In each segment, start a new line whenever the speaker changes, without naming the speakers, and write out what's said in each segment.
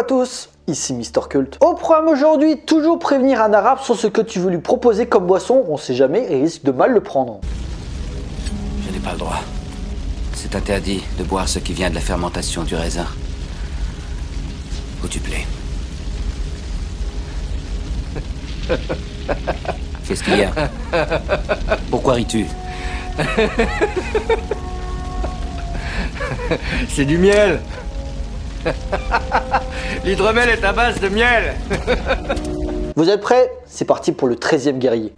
à tous, ici Mister Cult. Au programme aujourd'hui, toujours prévenir un arabe sur ce que tu veux lui proposer comme boisson, on sait jamais et risque de mal le prendre.
Je n'ai pas le droit. C'est interdit de boire ce qui vient de la fermentation du raisin. Où tu plais. Qu'est-ce qu'il y a? Pourquoi ris-tu?
C'est du miel. L'hydromel est à base de miel.
Vous êtes prêts? C'est parti pour le 13e guerrier.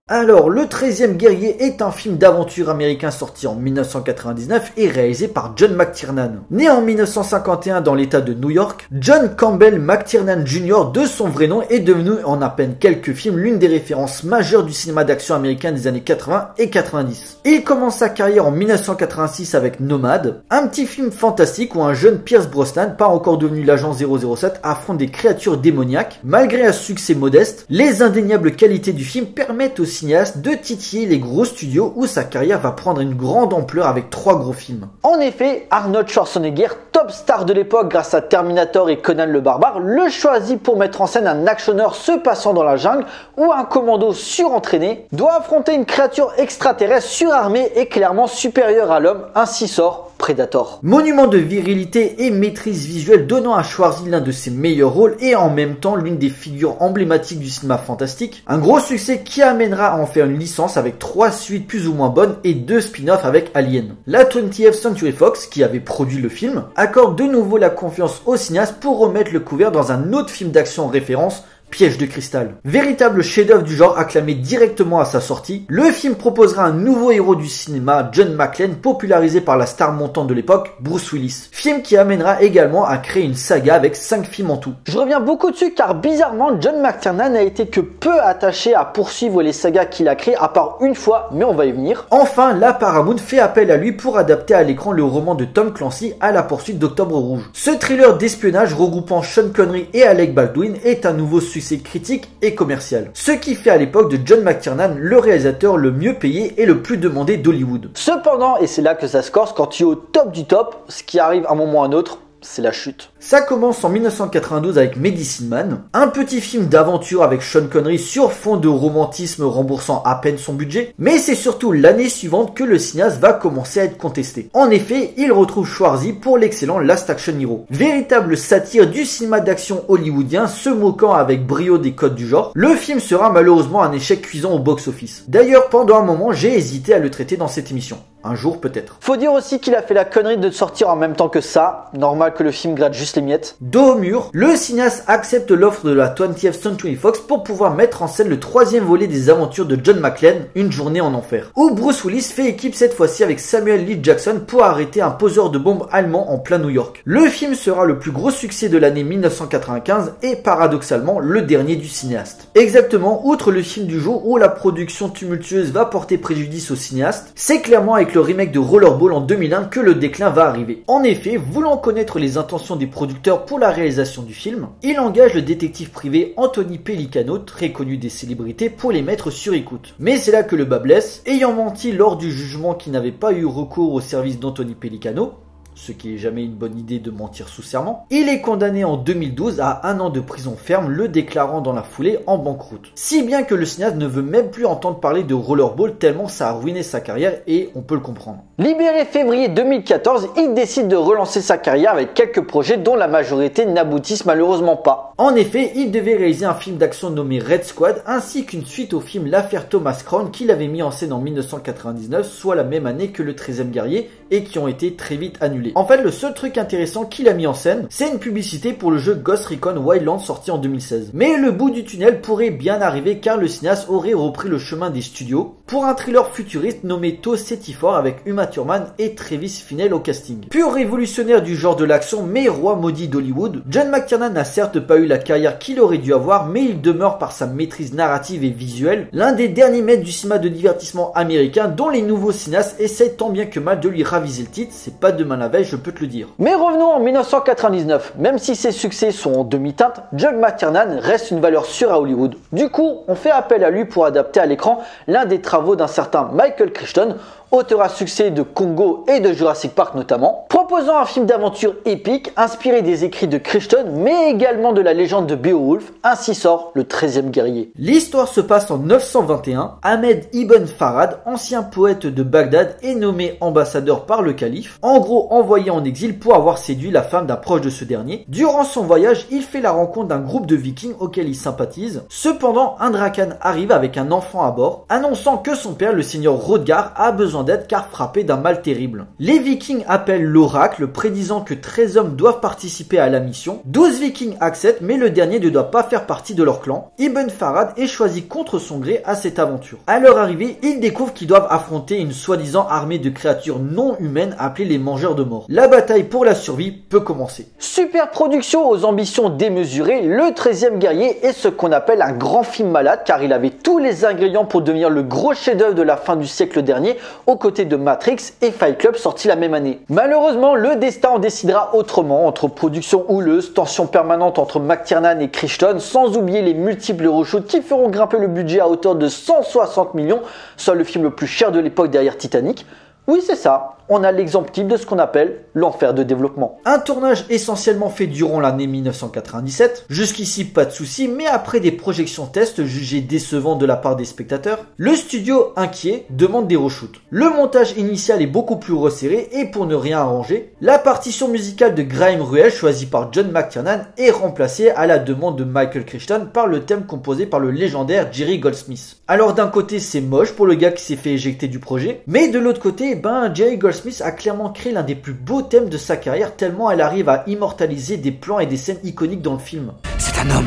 Alors, le 13e guerrier est un film d'aventure américain sorti en 1999 et réalisé par John McTiernan. Né en 1951 dans l'état de New York, John Campbell McTiernan Jr., de son vrai nom, est devenu en à peine quelques films l'une des références majeures du cinéma d'action américain des années 80 et 90. Il commence sa carrière en 1986 avec Nomad, un petit film fantastique où un jeune Pierce Brosnan, pas encore devenu l'agent 007, affronte des créatures démoniaques. Malgré un succès modeste, les indéniables qualités du film permettent au cinéaste de titiller les gros studios où sa carrière va prendre une grande ampleur avec 3 gros films. En effet, Arnold Schwarzenegger, top star de l'époque grâce à Terminator et Conan le Barbare, le choisit pour mettre en scène un actionneur se passant dans la jungle où un commando surentraîné doit affronter une créature extraterrestre surarmée et clairement supérieure à l'homme, ainsi sort Predator. Monument de virilité et maîtrise visuelle donnant à Schwarzy l'un de ses meilleurs rôles et en même temps l'une des figures emblématiques du cinéma fantastique. Un gros succès qui amènera à en faire une licence avec 3 suites plus ou moins bonnes et 2 spin-offs avec Alien. La 20th Century Fox, qui avait produit le film, accorde de nouveau la confiance au cinéaste pour remettre le couvert dans un autre film d'action en référence, Piège de cristal. Véritable chef-d'œuvre du genre acclamé directement à sa sortie, le film proposera un nouveau héros du cinéma, John McClane, popularisé par la star montante de l'époque, Bruce Willis. Film qui amènera également à créer une saga avec 5 films en tout. Je reviens beaucoup dessus car bizarrement, John McTiernan n'a été que peu attaché à poursuivre les sagas qu'il a créées, à part une fois, mais on va y venir. Enfin, la Paramount fait appel à lui pour adapter à l'écran le roman de Tom Clancy, À la poursuite d'Octobre Rouge. Ce thriller d'espionnage regroupant Sean Connery et Alec Baldwin est un nouveau succès critique et commercial. Ce qui fait à l'époque de John McTiernan le réalisateur le mieux payé et le plus demandé d'Hollywood. Cependant, et c'est là que ça se corse, quand tu es au top du top, ce qui arrive à un moment ou à un autre, c'est la chute. Ça commence en 1992 avec Medicine Man, un petit film d'aventure avec Sean Connery sur fond de romantisme remboursant à peine son budget, mais c'est surtout l'année suivante que le cinéaste va commencer à être contesté. En effet, il retrouve Schwarzy pour l'excellent Last Action Hero. Véritable satire du cinéma d'action hollywoodien se moquant avec brio des codes du genre, le film sera malheureusement un échec cuisant au box-office. D'ailleurs, pendant un moment, j'ai hésité à le traiter dans cette émission. Un jour peut-être. Faut dire aussi qu'il a fait la connerie de sortir en même temps que ça, normal que le film gratte juste les miettes. Dos au mur, le cinéaste accepte l'offre de la 20th Century Fox pour pouvoir mettre en scène le 3e volet des aventures de John McClane, Une journée en enfer, où Bruce Willis fait équipe cette fois-ci avec Samuel L. Jackson pour arrêter un poseur de bombes allemand en plein New York. Le film sera le plus gros succès de l'année 1995 et paradoxalement le dernier du cinéaste. Exactement, outre le film du jour où la production tumultueuse va porter préjudice au cinéaste, c'est clairement avec le remake de Rollerball en 2001 que le déclin va arriver. En effet, voulant connaître les intentions des producteurs pour la réalisation du film, il engage le détective privé Anthony Pellicano, très connu des célébrités, pour les mettre sur écoute. Mais c'est là que le bas blesse, ayant menti lors du jugement qu'il n'avait pas eu recours au service d'Anthony Pellicano, ce qui est jamais une bonne idée de mentir sous serment, il est condamné en 2012 à 1 an de prison ferme, le déclarant dans la foulée en banqueroute. Si bien que le cinéaste ne veut même plus entendre parler de Rollerball tellement ça a ruiné sa carrière et on peut le comprendre. Libéré février 2014, il décide de relancer sa carrière avec quelques projets dont la majorité n'aboutissent malheureusement pas. En effet, il devait réaliser un film d'action nommé Red Squad ainsi qu'une suite au film L'affaire Thomas Crown qu'il avait mis en scène en 1999, soit la même année que le 13e guerrier et qui ont été très vite annulés. En fait, le seul truc intéressant qu'il a mis en scène, c'est une publicité pour le jeu Ghost Recon Wildlands sorti en 2016. Mais le bout du tunnel pourrait bien arriver car le cinéaste aurait repris le chemin des studios pour un thriller futuriste nommé To Cetifor avec Uma Thurman et Travis Finnell au casting. Pur révolutionnaire du genre de l'action mais roi maudit d'Hollywood, John McTiernan n'a certes pas eu la carrière qu'il aurait dû avoir, mais il demeure par sa maîtrise narrative et visuelle l'un des derniers maîtres du cinéma de divertissement américain dont les nouveaux cinéastes essayent tant bien que mal de lui raviser le titre. C'est pas demain la veille, je peux te le dire. Mais revenons en 1999. Même si ses succès sont en demi-teinte, John McTiernan reste une valeur sûre à Hollywood. Du coup, on fait appel à lui pour adapter à l'écran l'un des travaux d'un certain Michael Crichton, auteur à succès de Congo et de Jurassic Park notamment, proposant un film d'aventure épique inspiré des écrits de Crichton mais également de la légende de Beowulf. Ainsi sort le 13e guerrier. L'histoire se passe en 921. Ahmed Ibn Farad, ancien poète de Bagdad, est nommé ambassadeur par le calife, en gros envoyé en exil pour avoir séduit la femme d'un proche de ce dernier. Durant son voyage, il fait la rencontre d'un groupe de vikings auquel il sympathise. Cependant, un drakan arrive avec un enfant à bord, annonçant que son père, le seigneur Hrothgar, a besoin d'aide car frappé d'un mal terrible. Les vikings appellent l'oracle, prédisant que 13 hommes doivent participer à la mission. 12 vikings acceptent, mais le dernier ne doit pas faire partie de leur clan. Ibn Farad est choisi contre son gré à cette aventure. À leur arrivée, ils découvrent qu'ils doivent affronter une soi-disant armée de créatures non humaines appelées les mangeurs de morts. La bataille pour la survie peut commencer. Super production aux ambitions démesurées, le 13e guerrier est ce qu'on appelle un grand film malade car il avait tous les ingrédients pour devenir le gros chef-d'œuvre de la fin du siècle dernier aux côtés de Matrix et Fight Club sortis la même année. Malheureusement, le destin en décidera autrement entre production houleuse, tension permanente entre McTiernan et Crichton, sans oublier les multiples reshoots qui feront grimper le budget à hauteur de 160 millions, soit le film le plus cher de l'époque derrière Titanic. Oui, c'est ça. On a l'exemple type de ce qu'on appelle l'enfer de développement. Un tournage essentiellement fait durant l'année 1997. Jusqu'ici, pas de soucis, mais après des projections tests jugées décevantes de la part des spectateurs, le studio, inquiet, demande des reshoots. Le montage initial est beaucoup plus resserré et pour ne rien arranger, la partition musicale de Graham Ruel, choisie par John McTiernan, est remplacée à la demande de Michael Crichton par le thème composé par le légendaire Jerry Goldsmith. Alors d'un côté, c'est moche pour le gars qui s'est fait éjecter du projet, mais de l'autre côté, Jerry Goldsmith a clairement créé l'un des plus beaux thèmes de sa carrière tellement elle arrive à immortaliser des plans et des scènes iconiques dans le film.
C'est un homme.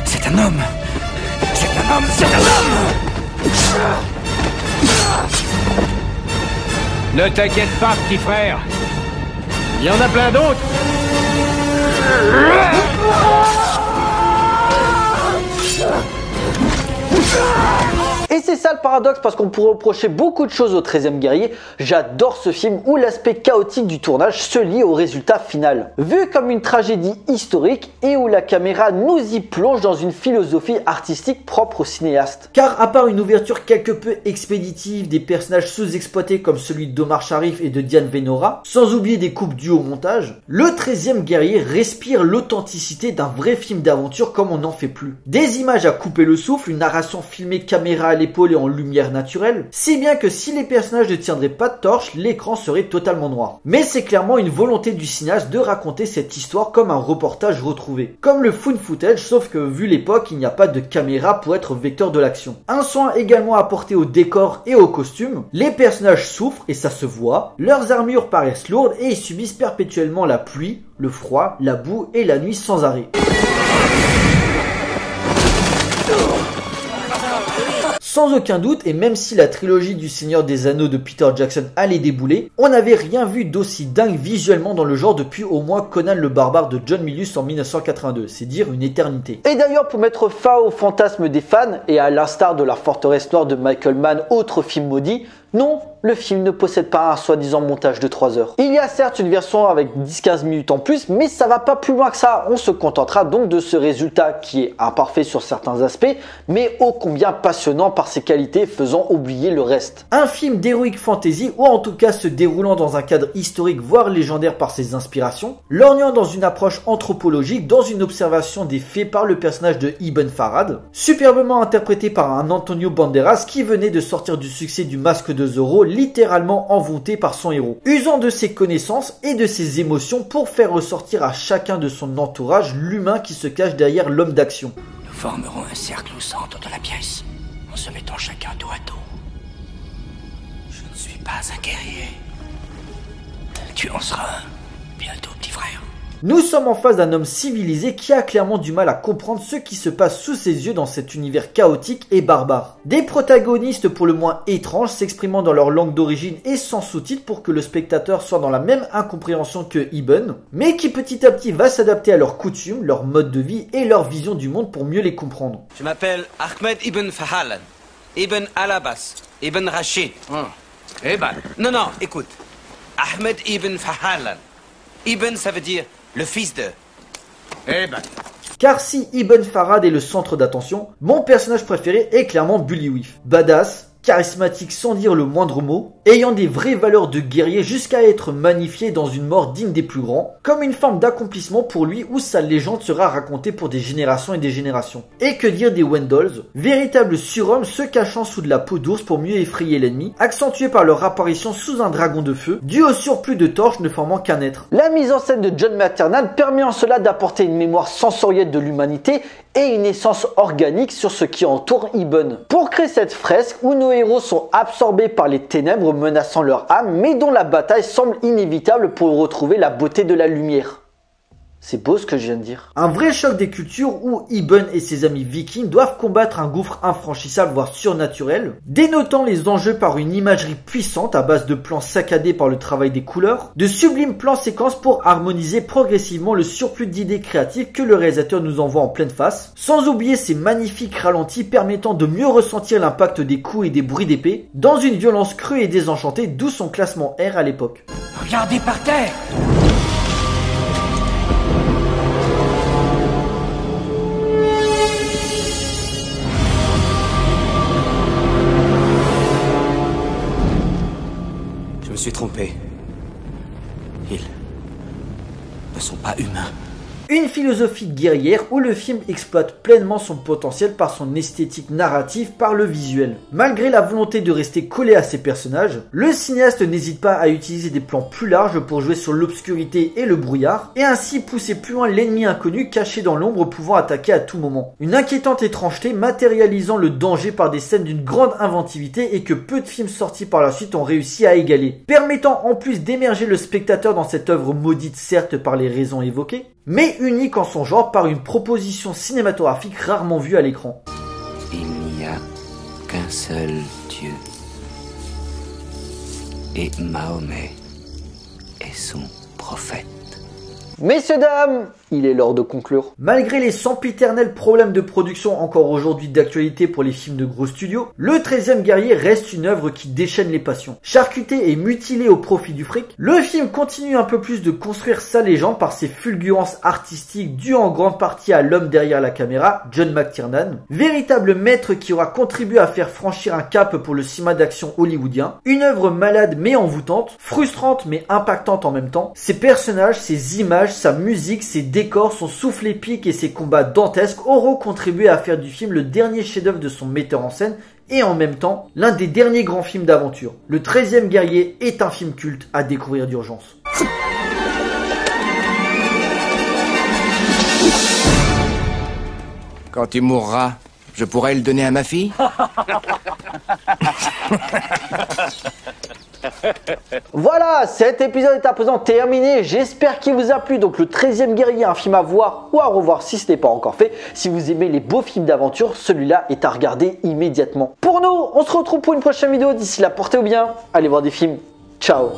C'est un homme. C'est un homme. C'est un homme.
Ne t'inquiète pas, petit frère. Il y en a plein d'autres.
Et c'est ça le paradoxe parce qu'on pourrait reprocher beaucoup de choses au 13e guerrier. J'adore ce film où l'aspect chaotique du tournage se lie au résultat final. Vu comme une tragédie historique et où la caméra nous y plonge dans une philosophie artistique propre au cinéaste. Car à part une ouverture quelque peu expéditive, des personnages sous-exploités comme celui d'Omar Sharif et de Diane Venora, sans oublier des coupes dues au montage, le 13e guerrier respire l'authenticité d'un vrai film d'aventure comme on n'en fait plus. Des images à couper le souffle, une narration filmée caméra à l'épaule et en lumière naturelle, si bien que si les personnages ne tiendraient pas de torche, l'écran serait totalement noir. Mais c'est clairement une volonté du cinéaste de raconter cette histoire comme un reportage retrouvé. Comme le found footage, sauf que vu l'époque, il n'y a pas de caméra pour être vecteur de l'action. Un soin également apporté au décor et aux costumes, les personnages souffrent et ça se voit, leurs armures paraissent lourdes et ils subissent perpétuellement la pluie, le froid, la boue et la nuit sans arrêt. Sans aucun doute, et même si la trilogie du Seigneur des Anneaux de Peter Jackson allait débouler, on n'avait rien vu d'aussi dingue visuellement dans le genre depuis au moins Conan le Barbare de John Milius en 1982, c'est dire une éternité. Et d'ailleurs, pour mettre fin au fantasme des fans, et à l'instar de La Forteresse Noire de Michael Mann, autre film maudit, non, le film ne possède pas un soi-disant montage de 3 heures. Il y a certes une version avec 10-15 minutes en plus, mais ça va pas plus loin que ça. On se contentera donc de ce résultat qui est imparfait sur certains aspects, mais ô combien passionnant par ses qualités, faisant oublier le reste. Un film d'heroic fantasy, ou en tout cas se déroulant dans un cadre historique voire légendaire par ses inspirations, lorgnant dans une approche anthropologique, dans une observation des faits par le personnage de Ibn Farad, superbement interprété par un Antonio Banderas qui venait de sortir du succès du Masque de Zorro, littéralement envoûté par son héros, usant de ses connaissances et de ses émotions pour faire ressortir à chacun de son entourage l'humain qui se cache derrière l'homme d'action.
Nous formerons un cercle au centre de la pièce, en se mettant chacun dos à dos. Je ne suis pas un guerrier. Tu en seras un, bientôt, petit frère.
Nous sommes en face d'un homme civilisé qui a clairement du mal à comprendre ce qui se passe sous ses yeux dans cet univers chaotique et barbare. Des protagonistes pour le moins étranges s'exprimant dans leur langue d'origine et sans sous-titres pour que le spectateur soit dans la même incompréhension que Ibn, mais qui petit à petit va s'adapter à leurs coutumes, leur mode de vie et leur vision du monde pour mieux les comprendre.
Je m'appelle Ahmed Ibn Fahalan, Ibn Al-Abbas, Ibn Rashid.
Ibn.
Non, écoute. Ahmed Ibn Fahalan. Ibn, ça veut dire le fils de.
Ibn.
Car si Ibn Farad est le centre d'attention, mon personnage préféré est clairement Bullywif. Badass, charismatique sans dire le moindre mot, ayant des vraies valeurs de guerrier jusqu'à être magnifié dans une mort digne des plus grands, comme une forme d'accomplissement pour lui où sa légende sera racontée pour des générations et des générations. Et que dire des Wendolls, véritables surhommes se cachant sous de la peau d'ours pour mieux effrayer l'ennemi, accentués par leur apparition sous un dragon de feu, dû au surplus de torches ne formant qu'un être. La mise en scène de John McTiernan permet en cela d'apporter une mémoire sensorielle de l'humanité et une essence organique sur ce qui entoure Ibn. Pour créer cette fresque où nos héros sont absorbés par les ténèbres menaçant leur âme, mais dont la bataille semble inévitable pour retrouver la beauté de la lumière. C'est beau ce que je viens de dire. Un vrai choc des cultures où Ibn et ses amis vikings doivent combattre un gouffre infranchissable voire surnaturel, dénotant les enjeux par une imagerie puissante à base de plans saccadés par le travail des couleurs, de sublimes plans séquences pour harmoniser progressivement le surplus d'idées créatives que le réalisateur nous envoie en pleine face, sans oublier ces magnifiques ralentis permettant de mieux ressentir l'impact des coups et des bruits d'épée, dans une violence crue et désenchantée, d'où son classement R à l'époque.
Regardez par terre! Je me suis trompé. Ils ne sont pas humains.
Une philosophie guerrière où le film exploite pleinement son potentiel par son esthétique narrative, par le visuel. Malgré la volonté de rester collé à ses personnages, le cinéaste n'hésite pas à utiliser des plans plus larges pour jouer sur l'obscurité et le brouillard, et ainsi pousser plus loin l'ennemi inconnu caché dans l'ombre pouvant attaquer à tout moment. Une inquiétante étrangeté matérialisant le danger par des scènes d'une grande inventivité et que peu de films sortis par la suite ont réussi à égaler, permettant en plus d'émerger le spectateur dans cette œuvre maudite certes par les raisons évoquées, mais unique en son genre par une proposition cinématographique rarement vue à l'écran.
Il n'y a qu'un seul Dieu. Et Mahomet est son prophète.
Messieurs, dames, il est l'heure de conclure. Malgré les sempiternels problèmes de production encore aujourd'hui d'actualité pour les films de gros studios, le 13e guerrier reste une œuvre qui déchaîne les passions. Charcuté et mutilé au profit du fric, le film continue un peu plus de construire sa légende par ses fulgurances artistiques dues en grande partie à l'homme derrière la caméra, John McTiernan, véritable maître qui aura contribué à faire franchir un cap pour le cinéma d'action hollywoodien. Une œuvre malade mais envoûtante, frustrante mais impactante en même temps. Ses personnages, ses images, sa musique, ses décors, son souffle épique et ses combats dantesques auront contribué à faire du film le dernier chef-d'œuvre de son metteur en scène et en même temps l'un des derniers grands films d'aventure. Le 13e guerrier est un film culte à découvrir d'urgence.
Quand tu mourras, je pourrai le donner à ma fille?
Voilà, cet épisode est à présent terminé. J'espère qu'il vous a plu. Donc le 13e guerrier, un film à voir ou à revoir si ce n'est pas encore fait. Si vous aimez les beaux films d'aventure, celui-là est à regarder immédiatement. Pour nous, on se retrouve pour une prochaine vidéo. D'ici là, portez-vous bien. Allez voir des films. Ciao.